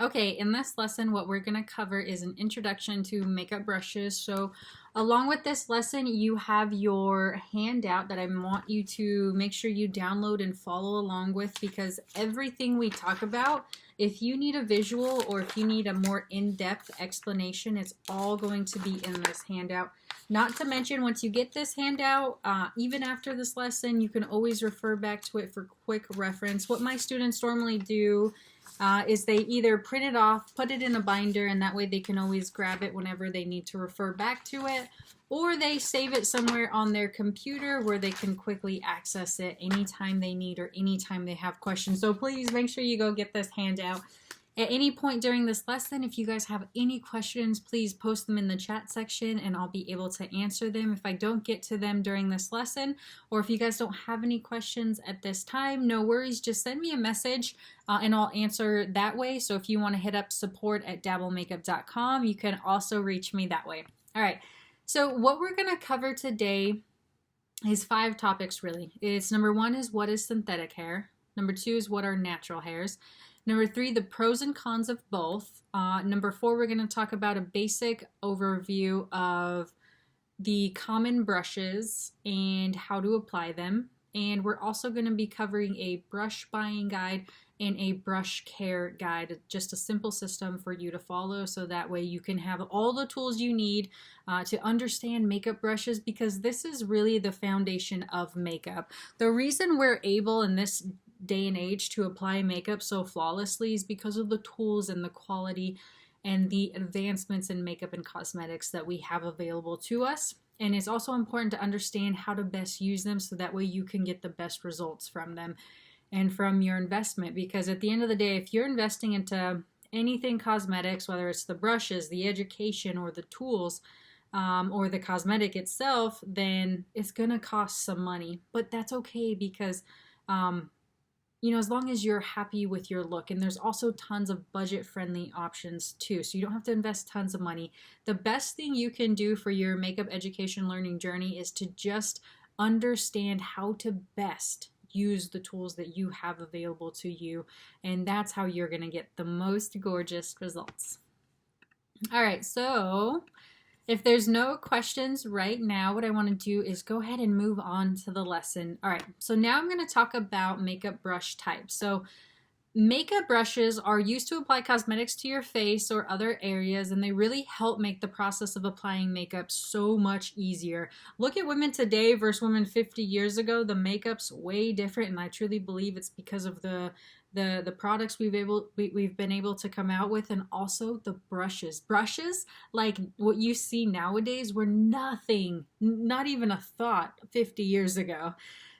Okay, in this lesson, what we're going to cover is an introduction to makeup brushes. So, along with this lesson, you have your handout that I want you to make sure you download and follow along with, because everything we talk about, if you need a visual or if you need a more in-depth explanation, it's all going to be in this handout. Not to mention, once you get this handout, even after this lesson, you can always refer back to it for quick reference. What my students normally do is they either print it off, put it in a binder, and that way they can always grab it whenever they need to refer back to it, or they save it somewhere on their computer where they can quickly access it anytime they need or anytime they have questions. So please make sure you go get this handout. At any point during this lesson, if you guys have any questions, please post them in the chat section and I'll be able to answer them. If I don't get to them during this lesson, or if you guys don't have any questions at this time, no worries, just send me a message and I'll answer that way. So if you want to hit up support@dabblemakeup.com, you can also reach me that way. All right, so what we're going to cover today is 5 topics really. It's number 1 is what is synthetic hair. Number 2 is what are natural hairs. Number 3, the pros and cons of both. Number 4, we're going to talk about a basic overview of the common brushes and how to apply them. And we're also going to be covering a brush buying guide and a brush care guide, just a simple system for you to follow so that way you can have all the tools you need to understand makeup brushes, because this is really the foundation of makeup. The reason we're able in this day and age to apply makeup so flawlessly is because of the tools and the quality and the advancements in makeup and cosmetics that we have available to us. And it's also important to understand how to best use them so that way you can get the best results from them and from your investment. Because at the end of the day, if you're investing into anything cosmetics, whether it's the brushes, the education, or the tools, or the cosmetic itself, then it's gonna cost some money. But that's okay, because you know, as long as you're happy with your look. And there's also tons of budget-friendly options too, so you don't have to invest tons of money. The best thing you can do for your makeup education learning journey is to just understand how to best use the tools that you have available to you, and that's how you're going to get the most gorgeous results. All right, so if there's no questions right now, what I want to do is go ahead and move on to the lesson. All right, so now I'm going to talk about makeup brush types. So makeup brushes are used to apply cosmetics to your face or other areas, and they really help make the process of applying makeup so much easier. Look at women today versus women 50 years ago. The makeup's way different, and I truly believe it's because of the products we've been able to come out with, and also the brushes. Brushes like what you see nowadays were nothing, not even a thought 50 years ago.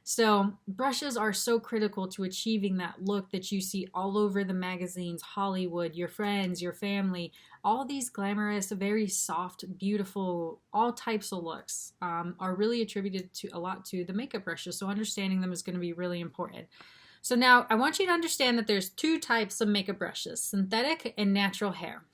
So brushes are so critical to achieving that look that you see all over the magazines, Hollywood, your friends, your family. All these glamorous, very soft, beautiful, all types of looks are really attributed to a lot to the makeup brushes. So understanding them is going to be really important. So now I want you to understand that there's 2 types of makeup brushes, synthetic and natural hair.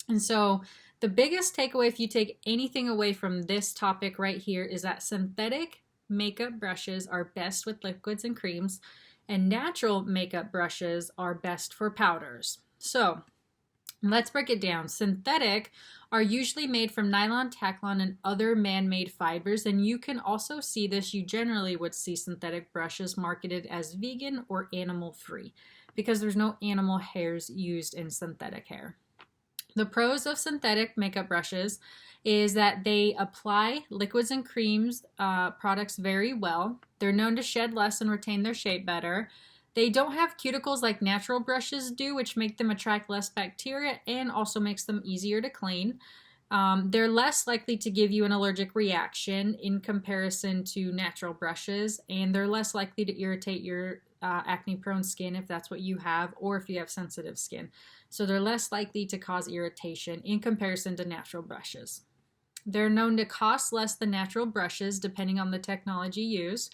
And so the biggest takeaway, if you take anything away from this topic right here, is that synthetic makeup brushes are best with liquids and creams, and natural makeup brushes are best for powders. So let's break it down. Synthetic are usually made from nylon, Teflon, and other man-made fibers, and you can also see this. You generally would see synthetic brushes marketed as vegan or animal-free because there's no animal hairs used in synthetic hair. The pros of synthetic makeup brushes is that they apply liquids and creams products very well. They're known to shed less and retain their shape better. They don't have cuticles like natural brushes do, which make them attract less bacteria and also makes them easier to clean. They're less likely to give you an allergic reaction in comparison to natural brushes, and they're less likely to irritate your acne-prone skin if that's what you have, or if you have sensitive skin. So they're less likely to cause irritation in comparison to natural brushes. They're known to cost less than natural brushes depending on the technology used.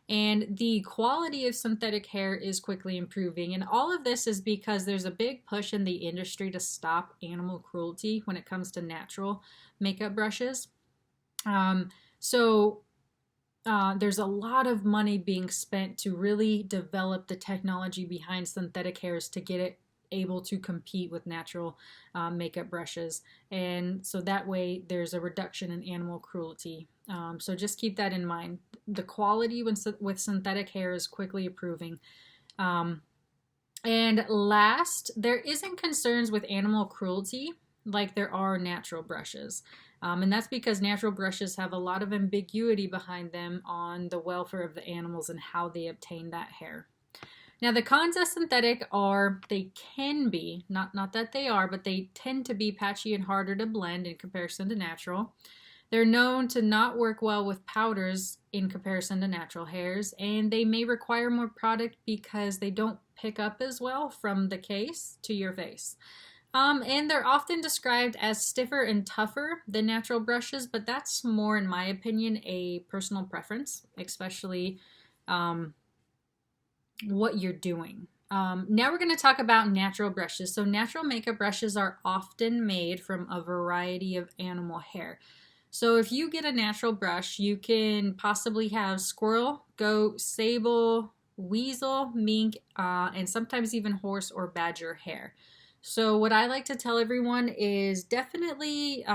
And the quality of synthetic hair is quickly improving. And all of this is because there's a big push in the industry to stop animal cruelty when it comes to natural makeup brushes. There's a lot of money being spent to really develop the technology behind synthetic hairs to get it able to compete with natural makeup brushes. And so that way there's a reduction in animal cruelty. So just keep that in mind. The quality with synthetic hair is quickly improving. And last, there isn't concerns with animal cruelty like there are natural brushes. And that's because natural brushes have a lot of ambiguity behind them on the welfare of the animals and how they obtain that hair. Now, the cons of synthetic are they can be, not that they are, but they tend to be patchy and harder to blend in comparison to natural. They're known to not work well with powders in comparison to natural hairs, and they may require more product because they don't pick up as well from the case to your face. And they're often described as stiffer and tougher than natural brushes, but that's more, in my opinion, a personal preference, especially what you're doing. Now we're going to talk about natural brushes. So natural makeup brushes are often made from a variety of animal hair. So if you get a natural brush, you can possibly have squirrel, goat, sable, weasel, mink, and sometimes even horse or badger hair. So what I like to tell everyone is definitely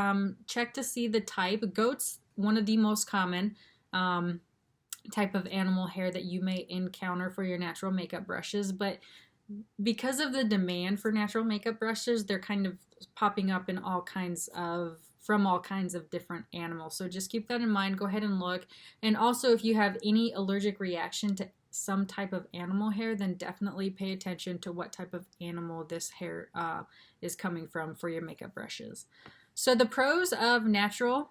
check to see the type. Goat's one of the most common type of animal hair that you may encounter for your natural makeup brushes, but because of the demand for natural makeup brushes, they're kind of popping up in from all kinds of different animals. So just keep that in mind. Go ahead and look. And also, if you have any allergic reaction to some type of animal hair, then definitely pay attention to what type of animal this hair is coming from for your makeup brushes. So the pros of natural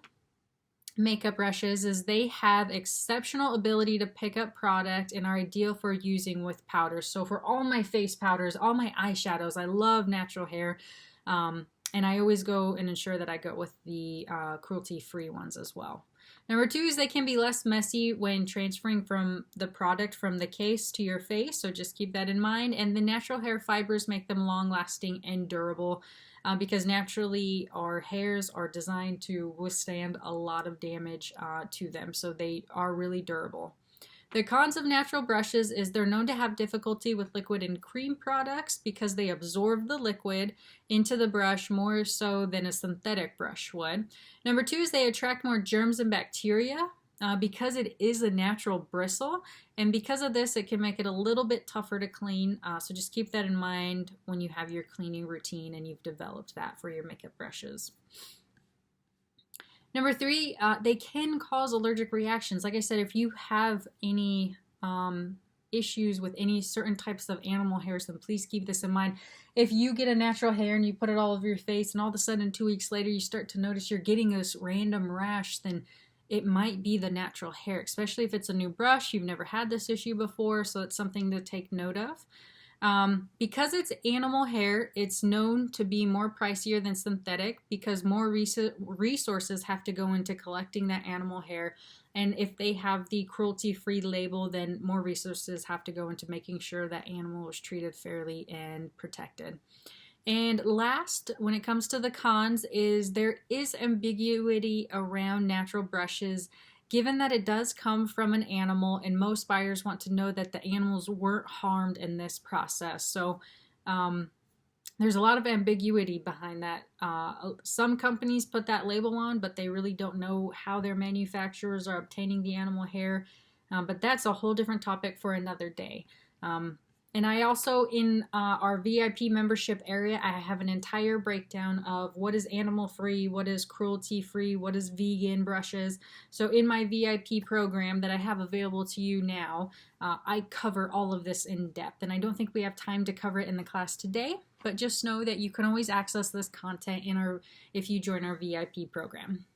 makeup brushes is they have exceptional ability to pick up product and are ideal for using with powders. So for all my face powders, all my eyeshadows, I love natural hair. And I always go and ensure that I go with the cruelty-free ones as well. Number two is they can be less messy when transferring from the product from the case to your face, so just keep that in mind. And the natural hair fibers make them long-lasting and durable because naturally our hairs are designed to withstand a lot of damage to them, so they are really durable. The cons of natural brushes is they're known to have difficulty with liquid and cream products because they absorb the liquid into the brush more so than a synthetic brush would. Number two is they attract more germs and bacteria because it is a natural bristle, and because of this it can make it a little bit tougher to clean, so just keep that in mind when you have your cleaning routine and you've developed that for your makeup brushes. Number three, they can cause allergic reactions. Like I said, if you have any issues with any certain types of animal hairs, then please keep this in mind. If you get a natural hair and you put it all over your face and all of a sudden 2 weeks later you start to notice you're getting this random rash, then it might be the natural hair, especially if it's a new brush. You've never had this issue before, so it's something to take note of. Because it's animal hair, it's known to be more pricier than synthetic because more resources have to go into collecting that animal hair. And if they have the cruelty-free label, then more resources have to go into making sure that animal is treated fairly and protected. And last, when it comes to the cons, is there is ambiguity around natural brushes. Given that it does come from an animal, and most buyers want to know that the animals weren't harmed in this process. So there's a lot of ambiguity behind that. Some companies put that label on, but they really don't know how their manufacturers are obtaining the animal hair. But that's a whole different topic for another day. And I also, in our VIP membership area, I have an entire breakdown of what is animal-free, what is cruelty-free, what is vegan brushes. So in my VIP program that I have available to you now, I cover all of this in depth. And I don't think we have time to cover it in the class today, but just know that you can always access this content if you join our VIP program.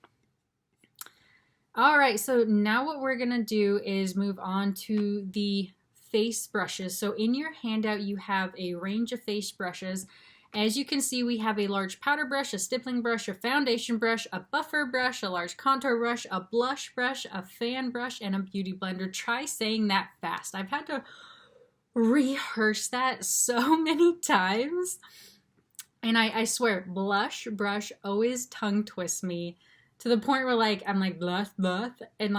All right, so now what we're gonna do is move on to the face brushes. So in your handout, you have a range of face brushes. As you can see, we have a large powder brush, a stippling brush, a foundation brush, a buffer brush, a large contour brush, a blush brush, a fan brush, and a beauty blender. Try saying that fast. I've had to rehearse that so many times. And I swear, blush brush always tongue twists me to the point where I'm like blush, blush. And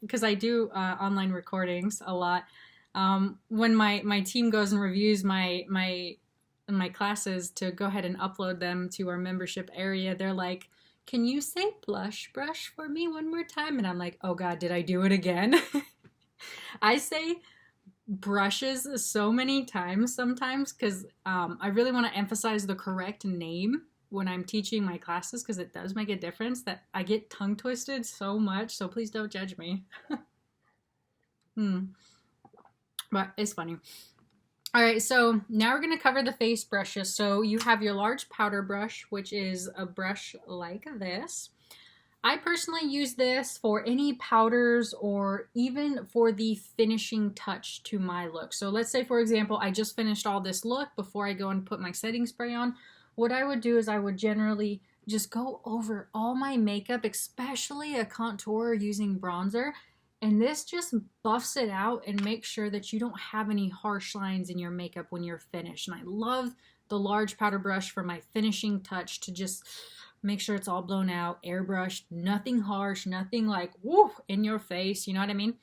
because I do online recordings a lot, when my team goes and reviews my in my classes to go ahead and upload them to our membership area, they're like, can you say blush brush for me one more time? And I'm like, oh God, did I do it again? I say brushes so many times sometimes because I really want to emphasize the correct name when I'm teaching my classes, because it does make a difference that I get tongue twisted so much, so please don't judge me. But it's funny. All right, so now we're going to cover the face brushes. So you have your large powder brush, which is a brush like this. I personally use this for any powders or even for the finishing touch to my look. So let's say, for example, I just finished all this look before I go and put my setting spray on. What I would do is I would generally just go over all my makeup, especially a contour using bronzer, and this just buffs it out and makes sure that you don't have any harsh lines in your makeup when you're finished. And I love the large powder brush for my finishing touch to just make sure it's all blown out, airbrushed, nothing harsh, nothing like woo in your face, you know what I mean?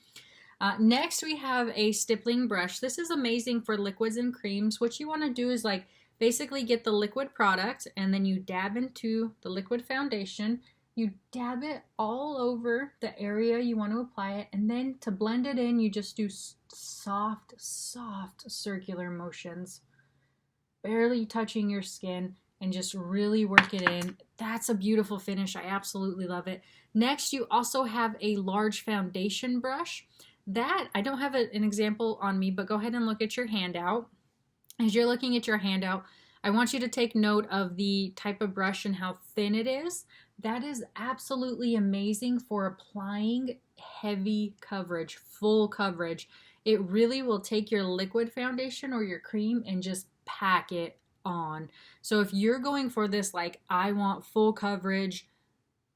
Next we have a stippling brush. This is amazing for liquids and creams. What you want to do is like basically get the liquid product and then you dab into the liquid foundation. You dab it all over the area you want to apply it, and then to blend it in, you just do soft, soft circular motions, barely touching your skin, and just really work it in. That's a beautiful finish. I absolutely love it. Next, you also have a large foundation brush. That, I don't have an example on me, but go ahead and look at your handout. As you're looking at your handout, I want you to take note of the type of brush and how thin it is. That is absolutely amazing for applying heavy coverage, full coverage. It really will take your liquid foundation or your cream and just pack it on. So if you're going for this like I want full coverage,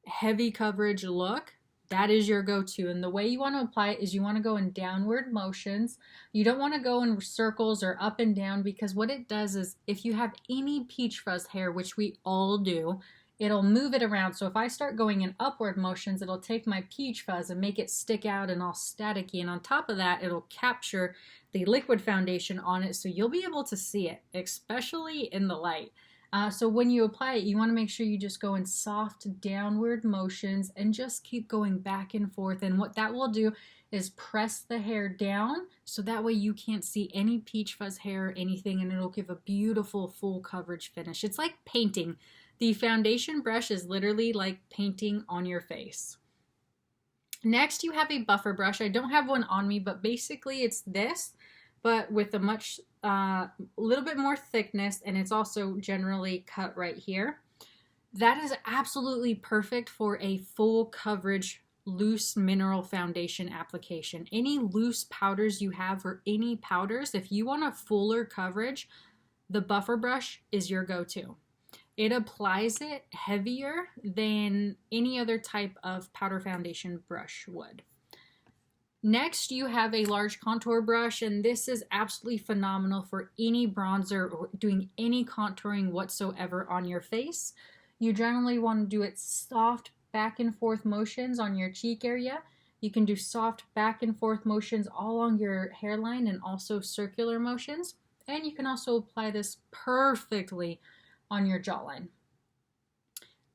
heavy coverage look, that is your go-to. And the way you want to apply it is you want to go in downward motions. You don't want to go in circles or up and down, because what it does is if you have any peach fuzz hair, which we all do, it'll move it around. So if I start going in upward motions, it'll take my peach fuzz and make it stick out and all staticky. And on top of that, it'll capture the liquid foundation on it, so you'll be able to see it, especially in the light. So when you apply it, you want to make sure you just go in soft downward motions and just keep going back and forth. And what that will do is press the hair down, so that way you can't see any peach fuzz hair or anything, and it'll give a beautiful full coverage finish. It's like painting. The foundation brush is literally like painting on your face. Next, you have a buffer brush. I don't have one on me, but basically it's this, but with a much little bit more thickness, and it's also generally cut right here. That is absolutely perfect for a full coverage loose mineral foundation application. Any loose powders you have, or any powders, if you want a fuller coverage, the buffer brush is your go-to. It applies it heavier than any other type of powder foundation brush would. Next, you have a large contour brush, and this is absolutely phenomenal for any bronzer or doing any contouring whatsoever on your face. You generally want to do it soft back and forth motions on your cheek area. You can do soft back and forth motions all along your hairline and also circular motions. And you can also apply this perfectly on your jawline.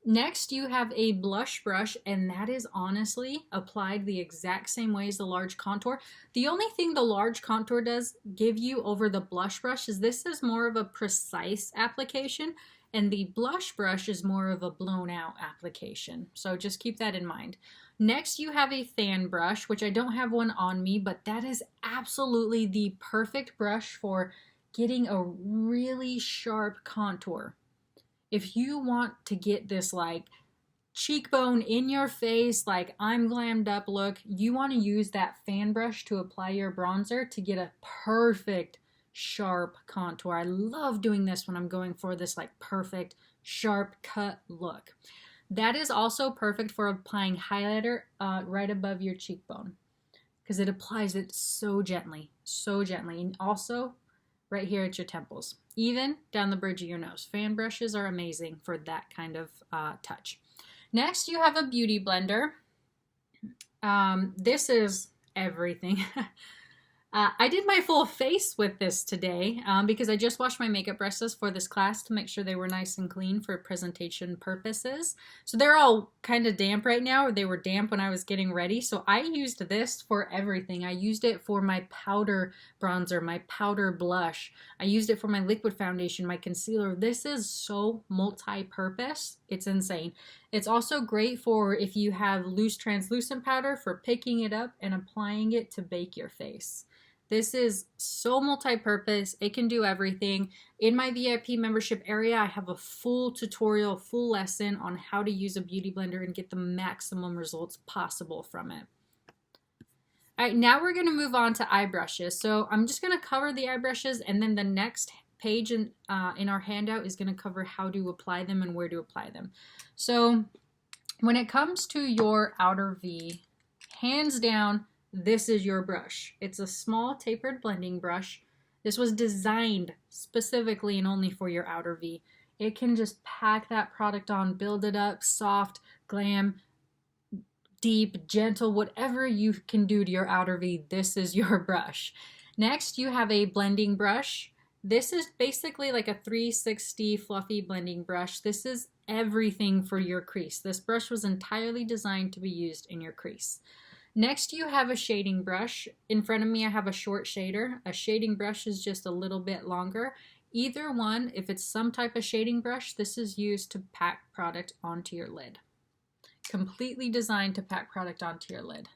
Next, you have a blush brush, and that is honestly applied the exact same way as the large contour. The only thing the large contour does give you over the blush brush is this is more of a precise application, and the blush brush is more of a blown out application. So just keep that in mind. Next, you have a fan brush, which I don't have one on me, but that is absolutely the perfect brush for getting a really sharp contour. If you want to get this like cheekbone in your face, like I'm glammed up look, you want to use that fan brush to apply your bronzer to get a perfect sharp contour. I love doing this when I'm going for this like perfect sharp cut look. That is also perfect for applying highlighter right above your cheekbone, because it applies it so gently, and also right here at your temples, even down the bridge of your nose. Fan brushes are amazing for that kind of touch. Next, you have a beauty blender. This is everything. I did my full face with this today because I just washed my makeup brushes for this class to make sure they were nice and clean for presentation purposes. So they're all kind of damp right now, or they were damp when I was getting ready. So I used this for everything. I used it for my powder bronzer, my powder blush. I used it for my liquid foundation, my concealer. This is so multi-purpose. It's insane. It's also great for if you have loose translucent powder for picking it up and applying it to bake your face. This is so multi-purpose. It can do everything. In my VIP membership area, I have a full tutorial, full lesson on how to use a beauty blender and get the maximum results possible from it. All right, now we're going to move on to eye brushes. So I'm just going to cover the eye brushes, and then the next page in our handout is going to cover how to apply them and where to apply them. So when it comes to your outer V, hands down, this is your brush. It's a small tapered blending brush. This was designed specifically and only for your outer V. It can just pack that product on, build it up, soft, glam, deep, gentle, whatever you can do to your outer V, this is your brush. Next, you have a blending brush. This is basically like a 360 fluffy blending brush. This is everything for your crease. This brush was entirely designed to be used in your crease. Next, you have a shading brush. In front of me, I have a short shader. A shading brush is just a little bit longer. Either one, if it's some type of shading brush, this is used to pack product onto your lid. Completely designed to pack product onto your lid.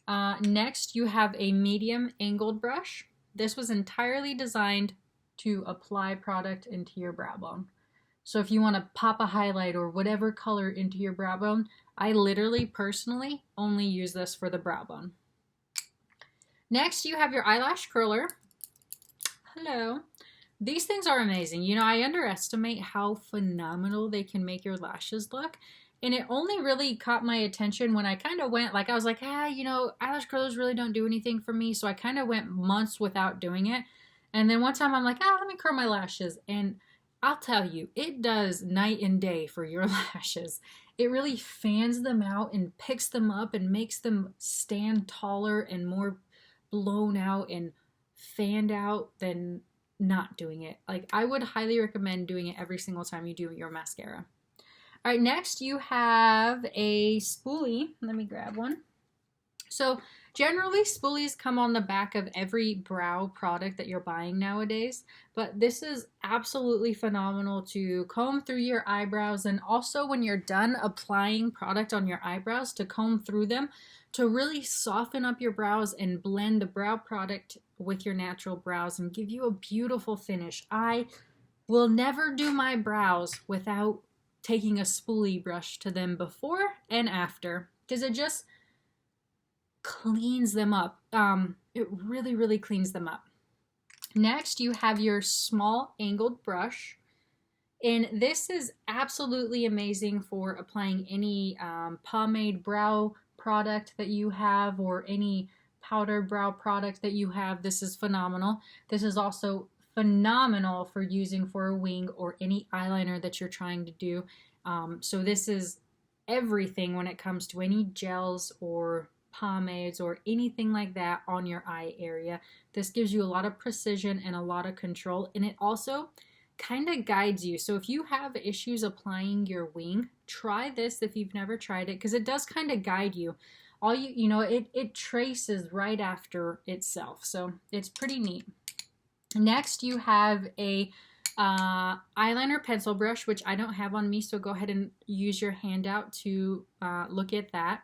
Next, you have a medium angled brush. This was entirely designed to apply product into your brow bone. So if you want to pop a highlight or whatever color into your brow bone, I literally, personally, only use this for the brow bone. Next, you have your eyelash curler. Hello. These things are amazing. You know, I underestimate how phenomenal they can make your lashes look. And it only really caught my attention when I kind of went, like, I was like, you know, eyelash curlers really don't do anything for me. So I kind of went months without doing it. And then one time I'm like, let me curl my lashes. And I'll tell you, it does night and day for your lashes. It really fans them out and picks them up and makes them stand taller and more blown out and fanned out than not doing it. Like, I would highly recommend doing it every single time you do your mascara. All right, next you have a spoolie. Let me grab one. So generally, spoolies come on the back of every brow product that you're buying nowadays, but this is absolutely phenomenal to comb through your eyebrows, and also when you're done applying product on your eyebrows, to comb through them to really soften up your brows and blend the brow product with your natural brows and give you a beautiful finish. I will never do my brows without taking a spoolie brush to them before and after, because it just cleans them up. It really, really cleans them up. Next, you have your small angled brush. And this is absolutely amazing for applying any pomade brow product that you have, or any powder brow product that you have. This is phenomenal. This is also phenomenal for using for a wing or any eyeliner that you're trying to do. So this is everything when it comes to any gels or pomades or anything like that on your eye area. This gives you a lot of precision and a lot of control, and it also kind of guides you. So if you have issues applying your wing, try this if you've never tried it, because it does kind of guide you. It traces right after itself, so it's pretty neat. Next, you have a eyeliner pencil brush, which I don't have on me, so go ahead and use your handout to look at that.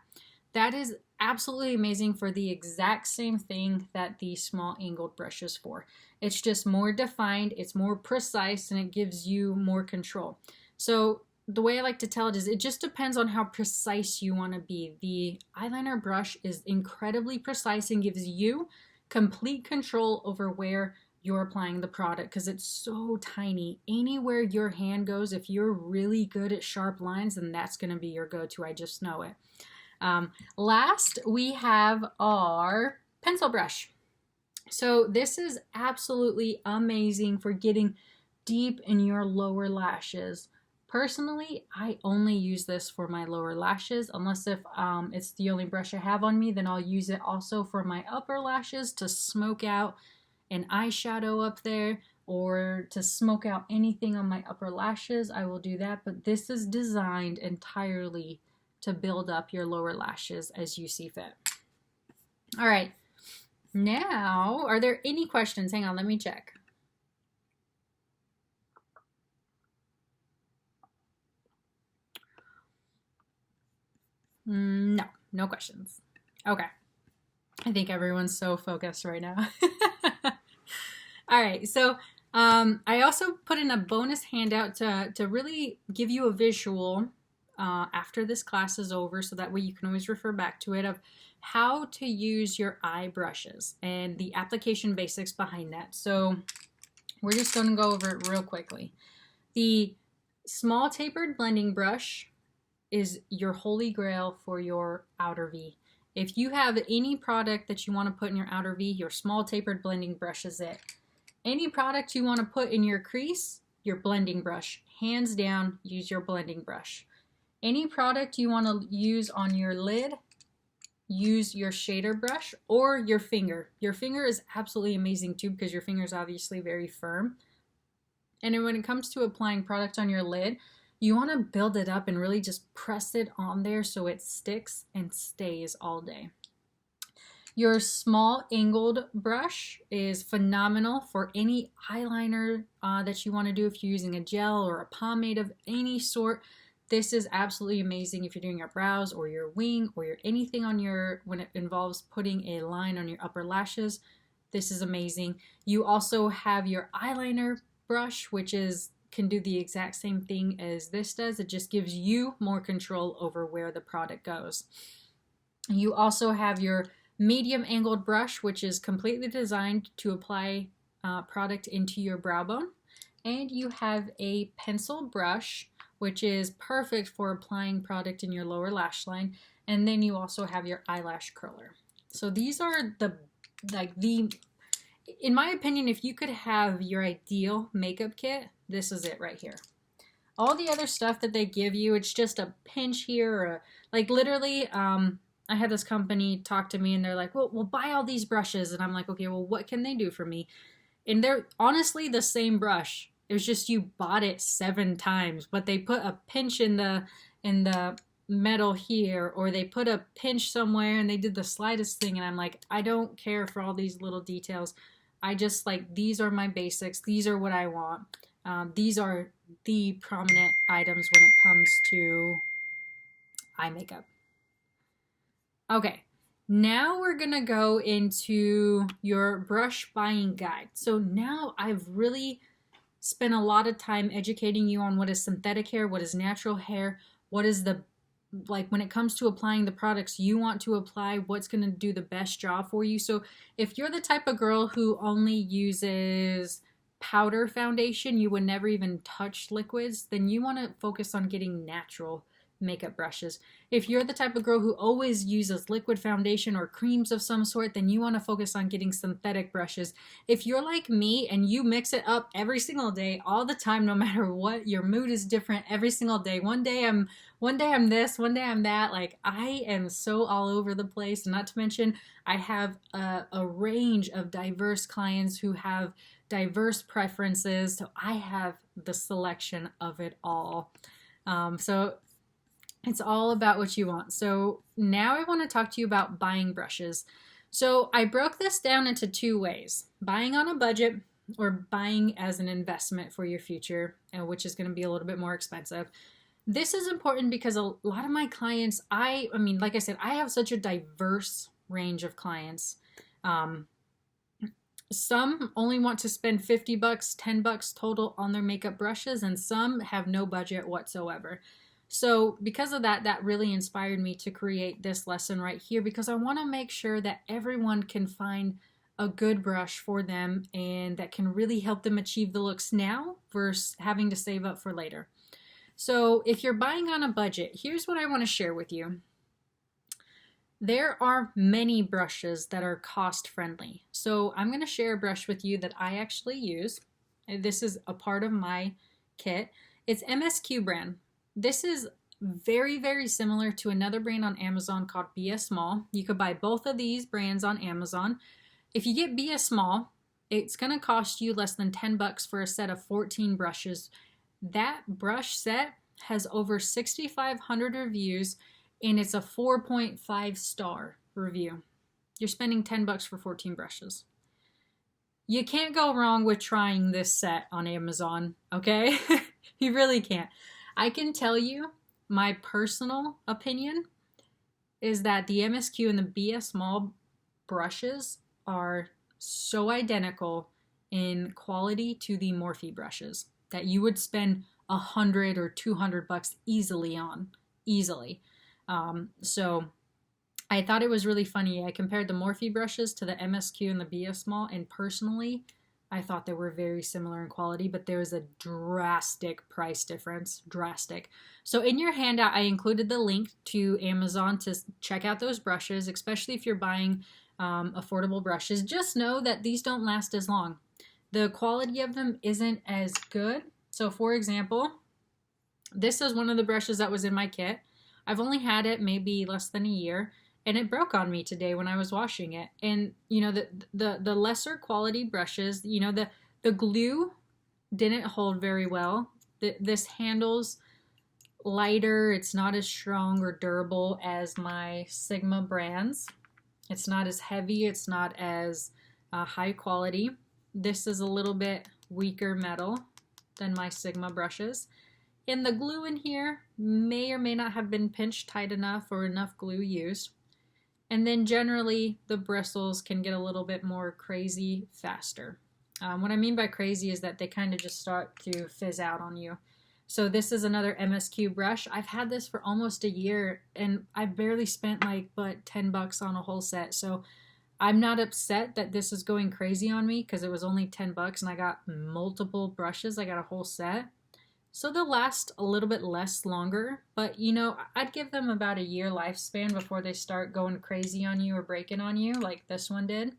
That is absolutely amazing for the exact same thing that the small angled brush is for. It's just more defined, it's more precise, and it gives you more control. So the way I like to tell it is, it just depends on how precise you want to be. The eyeliner brush is incredibly precise and gives you complete control over where you're applying the product, because it's so tiny. Anywhere your hand goes, if you're really good at sharp lines, then that's going to be your go-to. I just know it. Last, we have our pencil brush. So this is absolutely amazing for getting deep in your lower lashes. Personally, I only use this for my lower lashes, unless if it's the only brush I have on me, then I'll use it also for my upper lashes to smoke out an eyeshadow up there or to smoke out anything on my upper lashes. I will do that, but this is designed entirely to build up your lower lashes as you see fit. All right, now, are there any questions? Hang on, let me check. No, no questions. Okay. I think everyone's so focused right now. All right, so I also put in a bonus handout to really give you a visual after this class is over, so that way you can always refer back to it, of how to use your eye brushes and the application basics behind that. So we're just going to go over it real quickly. The small tapered blending brush is your holy grail for your outer V. If you have any product that you want to put in your outer V, your small tapered blending brush is it. Any product you want to put in your crease, your blending brush. Hands down, use your blending brush. Any product you want to use on your lid, use your shader brush or your finger. Your finger is absolutely amazing too, because your finger is obviously very firm. And then when it comes to applying product on your lid, you want to build it up and really just press it on there so it sticks and stays all day. Your small angled brush is phenomenal for any eyeliner that you want to do. If you're using a gel or a pomade of any sort, this is absolutely amazing if you're doing your brows or your wing or your anything on your, when it involves putting a line on your upper lashes. This is amazing. You also have your eyeliner brush, which can do the exact same thing as this does. It just gives you more control over where the product goes. You also have your medium angled brush, which is completely designed to apply product into your brow bone. And you have a pencil brush, which is perfect for applying product in your lower lash line. And then you also have your eyelash curler. So these are in my opinion, if you could have your ideal makeup kit, this is it right here. All the other stuff that they give you, it's just a pinch here, or like literally, I had this company talk to me and they're like, well, we'll buy all these brushes. And I'm like, okay, well, what can they do for me? And they're honestly the same brush. It was just you bought it 7 times, but they put a pinch in the metal here, or they put a pinch somewhere and they did the slightest thing. And I'm like, I don't care for all these little details. I just like, these are my basics. These are what I want. These are the prominent items when it comes to eye makeup. Okay, now we're gonna go into your brush buying guide. So now I've really spent a lot of time educating you on what is synthetic hair, what is natural hair, what is the, like when it comes to applying the products you want to apply, what's going to do the best job for you. So if you're the type of girl who only uses powder foundation, you would never even touch liquids, then you want to focus on getting natural makeup brushes. If you're the type of girl who always uses liquid foundation or creams of some sort, then you want to focus on getting synthetic brushes. If you're like me and you mix it up every single day, all the time, no matter what, your mood is different every single day. One day I'm this, one day I'm that. Like, I am so all over the place. Not to mention, I have a range of diverse clients who have diverse preferences. So I have the selection of it all. So it's all about what you want. So now I want to talk to you about buying brushes. So I broke this down into 2 ways: buying on a budget or buying as an investment for your future, which is going to be a little bit more expensive. This is important because a lot of my clients, I mean, like I said, I have such a diverse range of clients. Some only want to spend $50, $10 total on their makeup brushes, and some have no budget whatsoever. So because of that, that really inspired me to create this lesson right here, because I want to make sure that everyone can find a good brush for them and that can really help them achieve the looks now versus having to save up for later. So if you're buying on a budget, here's what I want to share with you. There are many brushes that are cost friendly. So I'm going to share a brush with you that I actually use. This is a part of my kit. It's MSQ brand. This is very, very similar to another brand on Amazon called Be a Small. You could buy both of these brands on Amazon. If you get Be a Small, it's going to cost you less than $10 for a set of 14 brushes. That brush set has over 6,500 reviews, and it's a 4.5 star review. You're spending $10 for 14 brushes. You can't go wrong with trying this set on Amazon, okay? You really can't. I can tell you my personal opinion is that the MSQ and the Be a Small brushes are so identical in quality to the Morphe brushes that you would spend $100 or $200 easily on, easily. So I thought it was really funny. I compared the Morphe brushes to the MSQ and the Be a Small, and personally, I thought they were very similar in quality, but there was a drastic price difference, drastic. So in your handout, I included the link to Amazon to check out those brushes, especially if you're buying affordable brushes. Just know that these don't last as long. The quality of them isn't as good. So for example, this is one of the brushes that was in my kit. I've only had it maybe less than a year, and it broke on me today when I was washing it. And you know, the lesser quality brushes, you know, the glue didn't hold very well. This handle's lighter. It's not as strong or durable as my Sigma brands. It's not as heavy. It's not as high quality. This is a little bit weaker metal than my Sigma brushes. And the glue in here may or may not have been pinched tight enough or enough glue used. And then generally the bristles can get a little bit more crazy faster. What I mean by crazy is that they kind of just start to fizz out on you. So this is another MSQ brush. I've had this for almost a year, and I barely spent like but $10 on a whole set. So I'm not upset that this is going crazy on me because it was only $10 and I got multiple brushes. I got a whole set. So they'll last a little bit less longer, but you know, I'd give them about a year lifespan before they start going crazy on you or breaking on you like this one did.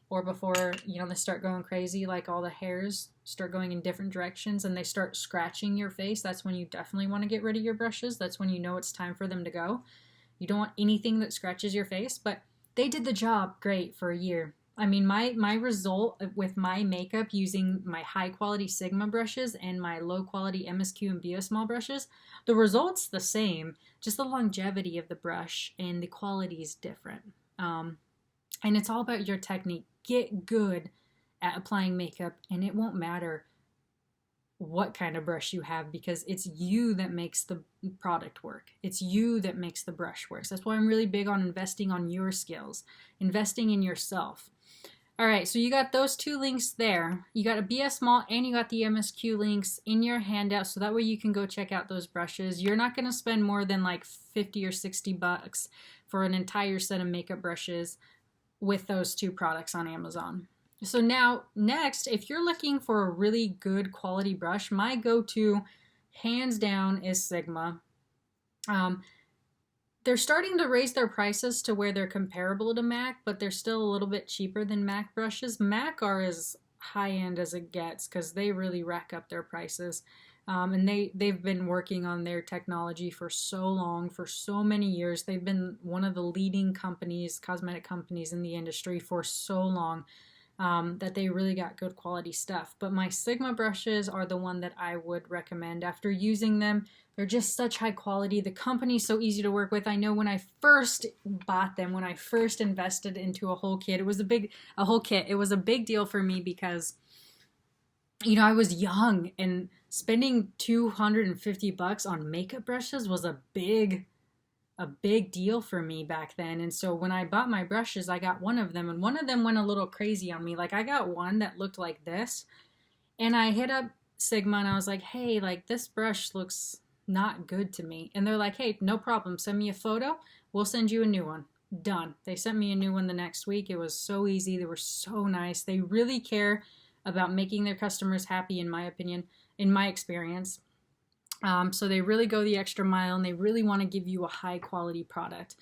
Or before, you know, they start going crazy, like all the hairs start going in different directions and they start scratching your face. That's when you definitely want to get rid of your brushes. That's when you know it's time for them to go. You don't want anything that scratches your face, but they did the job great for a year. I mean, my result with my makeup using my high quality Sigma brushes and my low quality MSQ and Be a Small brushes, the result's the same, just the longevity of the brush and the quality is different. And it's all about your technique. Get good at applying makeup, and it won't matter what kind of brush you have because it's you that makes the product work. It's you that makes the brush work. So that's why I'm really big on investing on your skills, investing in yourself. All right, so you got those two links there. You got a Be a Small and you got the MSQ links in your handout, so that way you can go check out those brushes. You're not going to spend more than like $50 or $60 for an entire set of makeup brushes with those two products on Amazon. So now, next, if you're looking for a really good quality brush, my go-to, hands down, is Sigma. They're starting to raise their prices to where they're comparable to MAC, but they're still a little bit cheaper than MAC brushes. MAC are as high-end as it gets because they really rack up their prices. And they've been working on their technology for so long, for so many years. They've been one of the leading companies, cosmetic companies in the industry for so long. That they really got good quality stuff. But my Sigma brushes are the one that I would recommend. After using them, they're just such high quality. The company's so easy to work with. I know when I first bought them, when I first invested into a whole kit, it was a big deal for me because, you know, I was young and spending $250 on makeup brushes was a big deal for me back then. And so when I bought my brushes, I got one of them, and one of them went a little crazy on me. Like, I got one that looked like this, and I hit up Sigma and I was like, hey, like, this brush looks not good to me. And they're like, hey, no problem, send me a photo, we'll send you a new one. Done. They sent me a new one the next week. It was so easy. They were so nice. They really care about making their customers happy, in my opinion, in my experience. So they really go the extra mile, and they really want to give you a high quality product.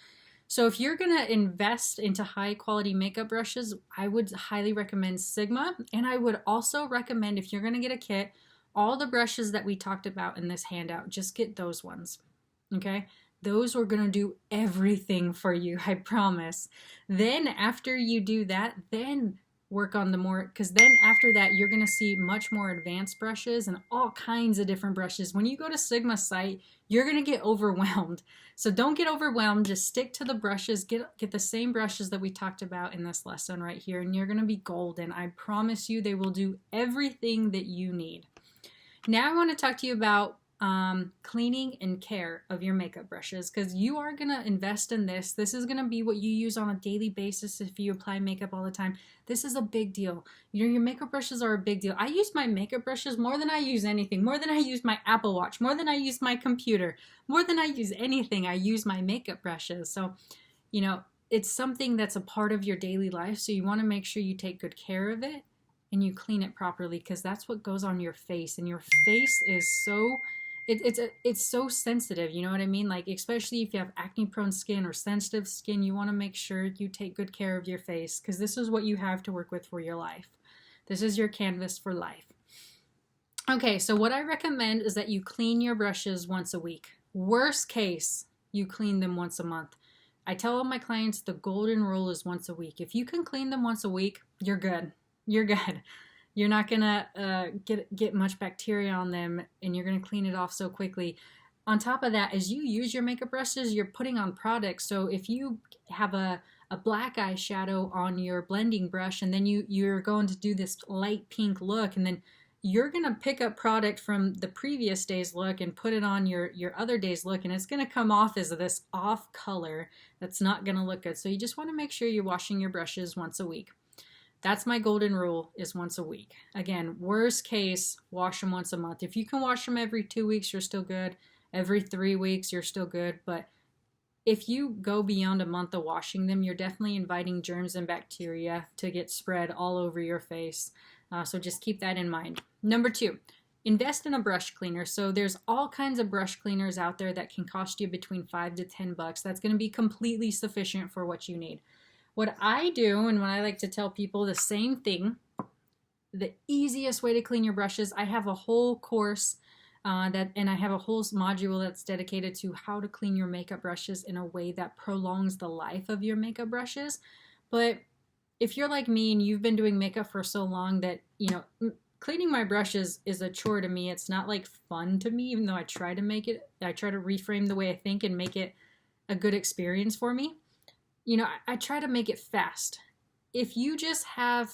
So if you're going to invest into high quality makeup brushes, I would highly recommend Sigma. And I would also recommend, if you're going to get a kit, All the brushes that we talked about in this handout, just get those ones, okay? Those are gonna do everything for you, I promise. Then after you do that, then work on the more, because then after that, you're gonna see much more advanced brushes and all kinds of different brushes. When you go to Sigma's site, you're gonna get overwhelmed. So don't get overwhelmed, just stick to the brushes, get the same brushes that we talked about in this lesson right here, and you're gonna be golden. I promise you they will do everything that you need. Now I want to talk to you about cleaning and care of your makeup brushes, because you are going to invest in this. This is going to be what you use on a daily basis if you apply makeup all the time. This is a big deal. You know, your makeup brushes are a big deal. I use my makeup brushes more than I use anything, more than I use my Apple Watch, more than I use my computer, more than I use anything. I use my makeup brushes. So, you know, it's something that's a part of your daily life. So you want to make sure you take good care of it and you clean it properly, because that's what goes on your face, and your face is so it's so sensitive, you know what I mean? Like, especially if you have acne prone skin or sensitive skin, you want to make sure you take good care of your face, because this is what you have to work with for your life. This is your canvas for life. Okay, so what I recommend is that you clean your brushes once a week. Worst case, you clean them once a month. I tell all my clients the golden rule is once a week. If you can clean them once a week, you're good. You're good. You're not gonna get much bacteria on them, and you're gonna clean it off so quickly. On top of that, as you use your makeup brushes, you're putting on products. So if you have a black eyeshadow on your blending brush, and then you're going to do this light pink look, and then you're gonna pick up product from the previous day's look and put it on your other day's look, and it's gonna come off as this off color that's not gonna look good. So you just want to make sure you're washing your brushes once a week. That's my golden rule, is once a week. Again, worst case, wash them once a month. If you can wash them every 2 weeks, you're still good. Every 3 weeks, you're still good. But if you go beyond a month of washing them, you're definitely inviting germs and bacteria to get spread all over your face. So just keep that in mind. Number 2, invest in a brush cleaner. So there's all kinds of brush cleaners out there that can cost you between $5 to $10. That's going to be completely sufficient for what you need. What I do, and what I like to tell people, the same thing, the easiest way to clean your brushes, I have a whole course and I have a whole module that's dedicated to how to clean your makeup brushes in a way that prolongs the life of your makeup brushes. But if you're like me and you've been doing makeup for so long that, you know, cleaning my brushes is a chore to me. It's not like fun to me, even though I try to reframe the way I think and make it a good experience for me. You know, I try to make it fast. If you just have,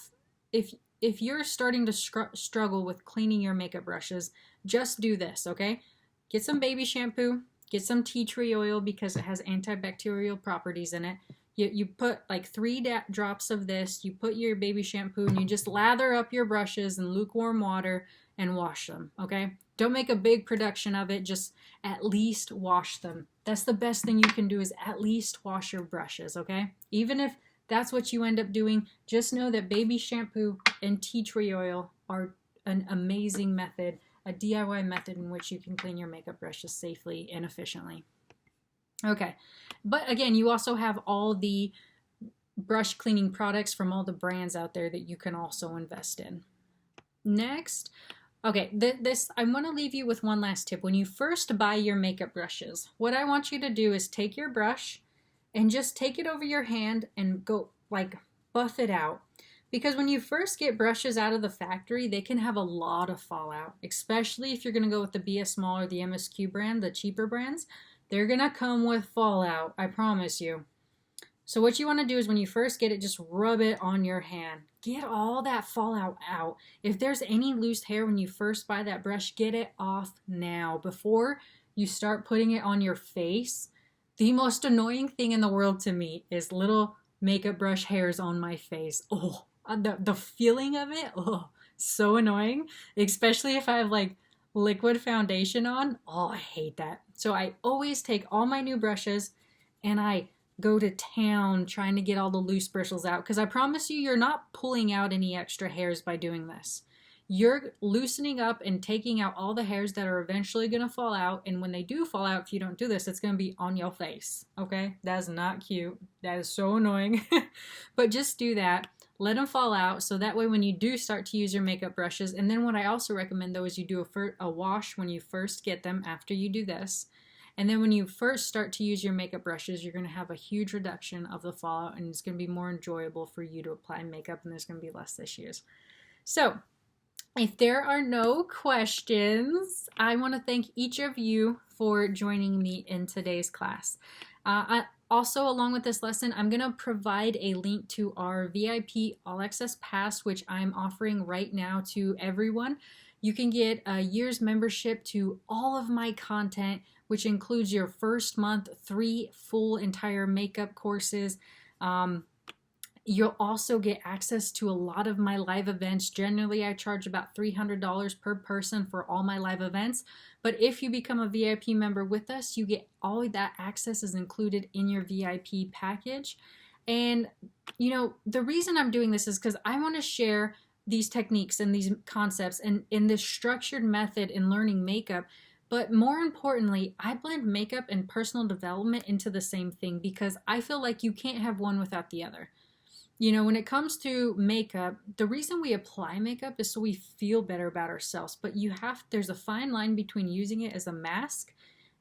if you're starting to struggle with cleaning your makeup brushes, just do this, okay? Get some baby shampoo, get some tea tree oil because it has antibacterial properties in it. You put like 3 drops of this, you put your baby shampoo, and you just lather up your brushes in lukewarm water and wash them, okay? Don't make a big production of it, just at least wash them. That's the best thing you can do, is at least wash your brushes, okay? Even if that's what you end up doing, just know that baby shampoo and tea tree oil are an amazing method, a DIY method in which you can clean your makeup brushes safely and efficiently. Okay, but again, you also have all the brush cleaning products from all the brands out there that you can also invest in. Next, okay, I want to leave you with one last tip. When you first buy your makeup brushes, what I want you to do is take your brush and just take it over your hand and go like buff it out. Because when you first get brushes out of the factory, they can have a lot of fallout, especially if you're going to go with the BS Small or the MSQ brand, the cheaper brands. They're going to come with fallout, I promise you. So what you want to do is when you first get it, just rub it on your hand. Get all that fallout out. If there's any loose hair when you first buy that brush, get it off now before you start putting it on your face. The most annoying thing in the world to me is little makeup brush hairs on my face. Oh, the feeling of it, oh, so annoying. Especially if I have like liquid foundation on. Oh, I hate that. So I always take all my new brushes and I go to town trying to get all the loose bristles out, because I promise you, you're not pulling out any extra hairs by doing this. You're loosening up and taking out all the hairs that are eventually going to fall out, and when they do fall out, if you don't do this, it's going to be on your face, okay? That is not cute. That is so annoying. But just do that. let them fall out, so that way when you do start to use your makeup brushes, and then what I also recommend though is you do a wash when you first get them after you do this. And then when you first start to use your makeup brushes, you're going to have a huge reduction of the fallout, and it's going to be more enjoyable for you to apply makeup, and there's going to be less issues. So if there are no questions, I want to thank each of you for joining me in today's class. Also, along with this lesson, I'm going to provide a link to our VIP All Access Pass, which I'm offering right now to everyone. You can get a year's membership to all of my content, which includes your first month, 3 full entire makeup courses. You'll also get access to a lot of my live events. Generally, I charge about $300 per person for all my live events. But if you become a VIP member with us, you get all of that access is included in your VIP package. And, you know, the reason I'm doing this is because I want to share these techniques and these concepts and in this structured method in learning makeup. But more importantly, I blend makeup and personal development into the same thing because I feel like you can't have one without the other. You know, when it comes to makeup, the reason we apply makeup is so we feel better about ourselves. But there's a fine line between using it as a mask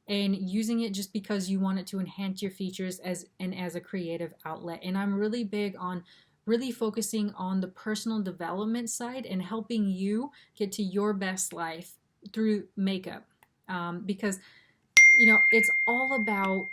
and using it just because you want it to enhance your features as a creative outlet. And I'm really big on really focusing on the personal development side and helping you get to your best life through makeup. Because, you know, it's all about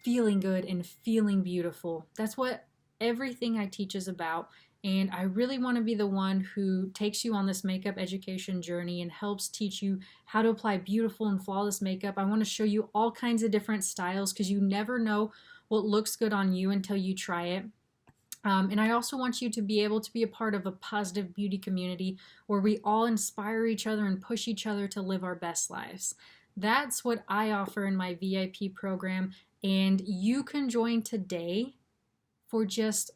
feeling good and feeling beautiful. That's what everything I teach is about. And I really want to be the one who takes you on this makeup education journey and helps teach you how to apply beautiful and flawless makeup. I want to show you all kinds of different styles because you never know what looks good on you until you try it. And I also want you to be able to be a part of a positive beauty community where we all inspire each other and push each other to live our best lives. That's what I offer in my VIP program, and you can join today for just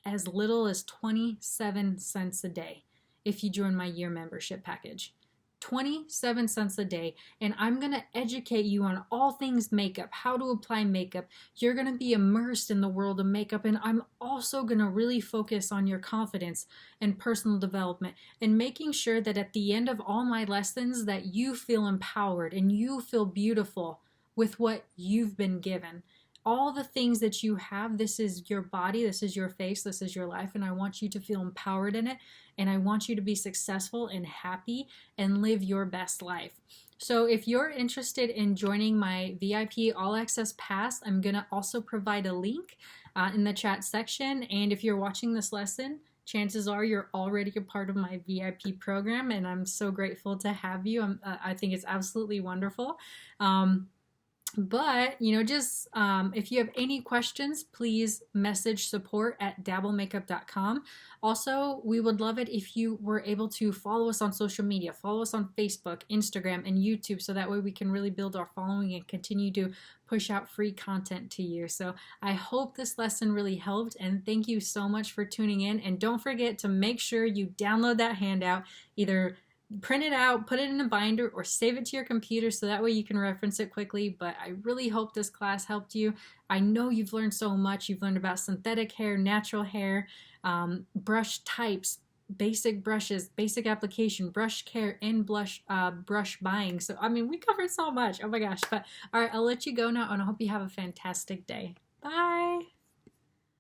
as little as 27 cents a day if you join my year membership package. 27 cents a day, and I'm going to educate you on all things makeup, how to apply makeup. You're going to be immersed in the world of makeup, and I'm also going to really focus on your confidence and personal development and making sure that at the end of all my lessons that you feel empowered and you feel beautiful with what you've been given. All the things that you have, this is your body, this is your face, this is your life, and I want you to feel empowered in it, and I want you to be successful and happy and live your best life. So if you're interested in joining my VIP All Access Pass, I'm going to also provide a link in the chat section, and if you're watching this lesson, chances are you're already a part of my VIP program, and I'm so grateful to have you. I think it's absolutely wonderful. But, you know, just if you have any questions, please message support@dabblemakeup.com. Also, we would love it if you were able to follow us on social media. Follow us on Facebook, Instagram, and YouTube, so that way we can really build our following and continue to push out free content to you. So I hope this lesson really helped, and thank you so much for tuning in. And don't forget to make sure you download that handout, either print it out, put it in a binder, or save it to your computer so that way you can reference it quickly. But I really hope this class helped you. I know you've learned so much. You've learned about synthetic hair, natural hair, brush types, basic brushes, basic application, brush care, and brush buying. So, I mean, we covered so much. Oh my gosh. But all right, I'll let you go now, and I hope you have a fantastic day. Bye.